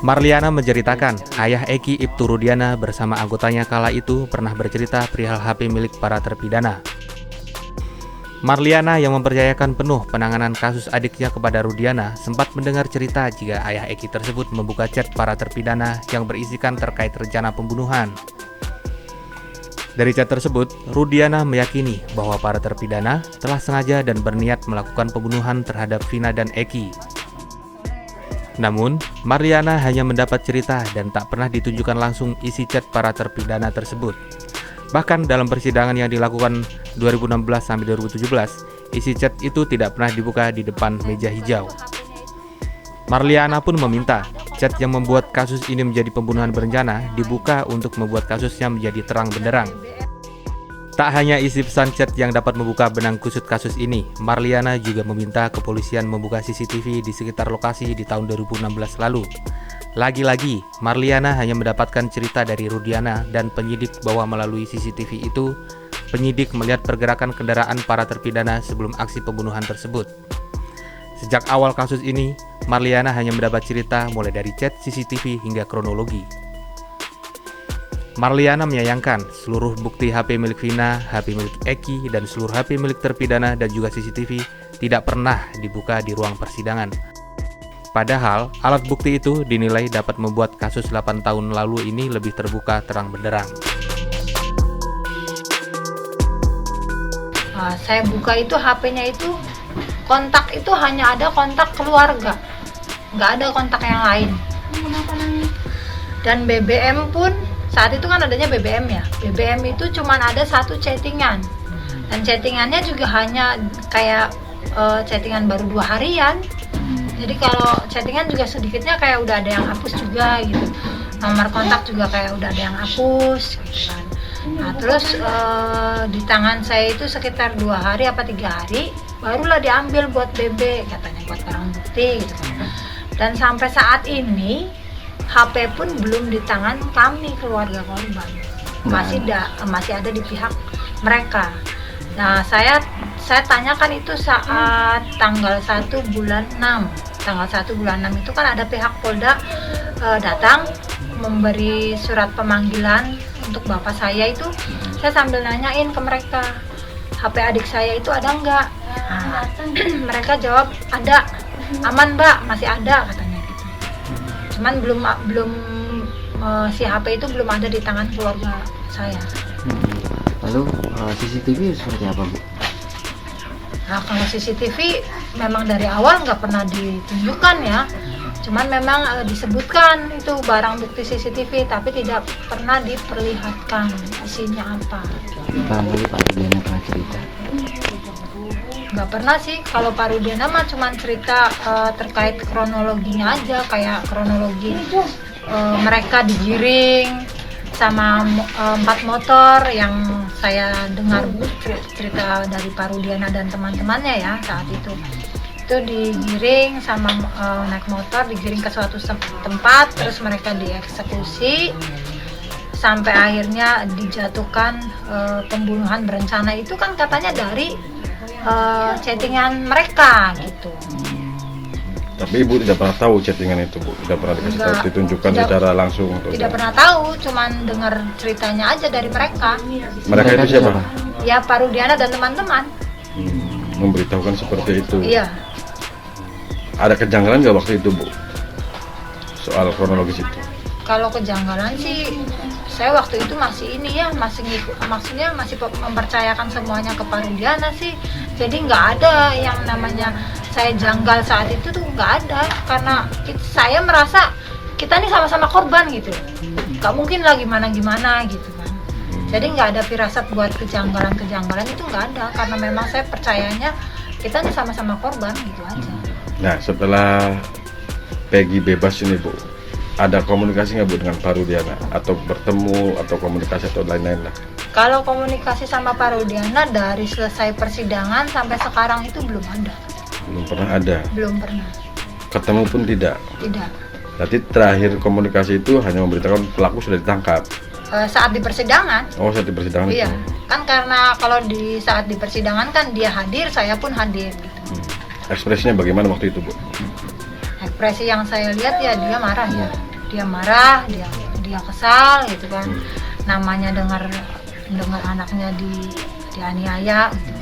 Marliana menceritakan, ayah Eki Ibtu Rudiana bersama anggotanya kala itu pernah bercerita perihal HP milik para terpidana. Marliana yang mempercayakan penuh penanganan kasus adiknya kepada Rudiana sempat mendengar cerita jika ayah Eki tersebut membuka chat para terpidana yang berisikan terkait rencana pembunuhan. Dari chat tersebut, Rudiana meyakini bahwa para terpidana telah sengaja dan berniat melakukan pembunuhan terhadap Vina dan Eki. Namun, Marliana hanya mendapat cerita dan tak pernah ditunjukkan langsung isi chat para terpidana tersebut. Bahkan dalam persidangan yang dilakukan 2016-2017, isi chat itu tidak pernah dibuka di depan meja hijau. Marliana pun meminta chat yang membuat kasus ini menjadi pembunuhan berencana dibuka untuk membuat kasusnya menjadi terang benderang. Tak hanya isi pesan chat yang dapat membuka benang kusut kasus ini, Marliana juga meminta kepolisian membuka CCTV di sekitar lokasi di tahun 2016 lalu. Lagi-lagi, Marliana hanya mendapatkan cerita dari Rudiana dan penyidik bahwa melalui CCTV itu, penyidik melihat pergerakan kendaraan para terpidana sebelum aksi pembunuhan tersebut. Sejak awal kasus ini, Marliana hanya mendapat cerita mulai dari chat CCTV hingga kronologi. Marliana menyayangkan seluruh bukti HP milik Vina, HP milik Eki, dan seluruh HP milik terpidana dan juga CCTV tidak pernah dibuka di ruang persidangan. Padahal, alat bukti itu dinilai dapat membuat kasus 8 tahun lalu ini lebih terbuka terang benderang. Saya buka itu HP-nya itu, kontak itu hanya ada kontak keluarga, nggak ada kontak yang lain. Dan BBM pun, saat itu kan adanya BBM ya, BBM itu cuma ada satu chattingan, dan chattingannya juga hanya kayak chattingan baru 2 harian. Jadi kalau chattingan juga sedikitnya kayak udah ada yang hapus juga gitu, nomor kontak juga kayak udah ada yang hapus gitu kan. Nah terus di tangan saya itu sekitar 2 hari apa 3 hari barulah diambil buat BB, katanya buat barang bukti gitu kan. Dan sampai saat ini HP pun belum di tangan kami keluarga korban, masih ada di pihak mereka. Nah saya tanyakan itu saat tanggal 1 bulan 6. Tanggal 1 bulan 6 itu kan ada pihak Polda datang memberi surat pemanggilan untuk bapak saya itu. Saya sambil nanyain ke mereka, HP adik saya itu ada enggak? Nah, mereka jawab ada, aman mbak, masih ada katanya. Cuman belum si HP itu belum ada di tangan keluarga saya. Lalu CCTV seperti apa Bu? Nah kalau CCTV memang dari awal nggak pernah ditunjukkan ya. Cuman memang disebutkan itu barang bukti CCTV, tapi tidak pernah diperlihatkan isinya apa. Barangkali Pak Rudiana pernah cerita? Nggak pernah sih, kalau Pak Rudiana mah cuma cerita terkait kronologinya aja, kayak kronologi mereka digiring sama 4 motor yang saya dengar cerita dari Pak Rudiana dan teman-temannya ya saat itu digiring sama naik motor, digiring ke suatu tempat, terus mereka dieksekusi sampai akhirnya dijatuhkan pembunuhan berencana. Itu kan katanya dari chattingan mereka gitu. Tapi Ibu tidak pernah tahu chattingan itu, Bu? Tidak pernah dikasih tahu, ditunjukkan secara langsung? Tidak pernah tahu, cuman dengar ceritanya aja dari mereka. Mereka itu siapa? Ya Pak Rudiana dan teman-teman. Memberitahukan seperti itu? Iya. Ada kejanggalan nggak waktu itu, Bu? Soal kronologis itu? Kalau kejanggalan sih, saya waktu itu masih maksudnya masih mempercayakan semuanya ke Pak Rudiana sih. Jadi nggak ada yang namanya saya janggal saat itu tuh, nggak ada. Karena saya merasa kita nih sama-sama korban gitu. Nggak mungkin lah gimana gitu kan. Jadi nggak ada firasat buat kejanggalan itu nggak ada. Karena memang saya percayanya kita nih sama-sama korban gitu aja. Nah setelah Peggy bebas ini Bu, ada komunikasi nggak Bu dengan Pak Rudiana? Atau bertemu, atau komunikasi, atau lain-lain lah? Kalau komunikasi sama Pak Rudiana dari selesai persidangan sampai sekarang itu belum ada. Belum pernah ada? Belum pernah. Ketemu pun tidak? Tidak. Berarti terakhir komunikasi itu hanya memberitakan pelaku sudah ditangkap? Saat di persidangan. Oh, saat di persidangan iya. Itu? Kan karena kalau saat di persidangan kan dia hadir, saya pun hadir gitu. Ekspresinya bagaimana waktu itu Bu? Ekspresi yang saya lihat ya dia marah ya. dia marah, dia kesal gitu kan, namanya dengar anaknya dianiaya gitu.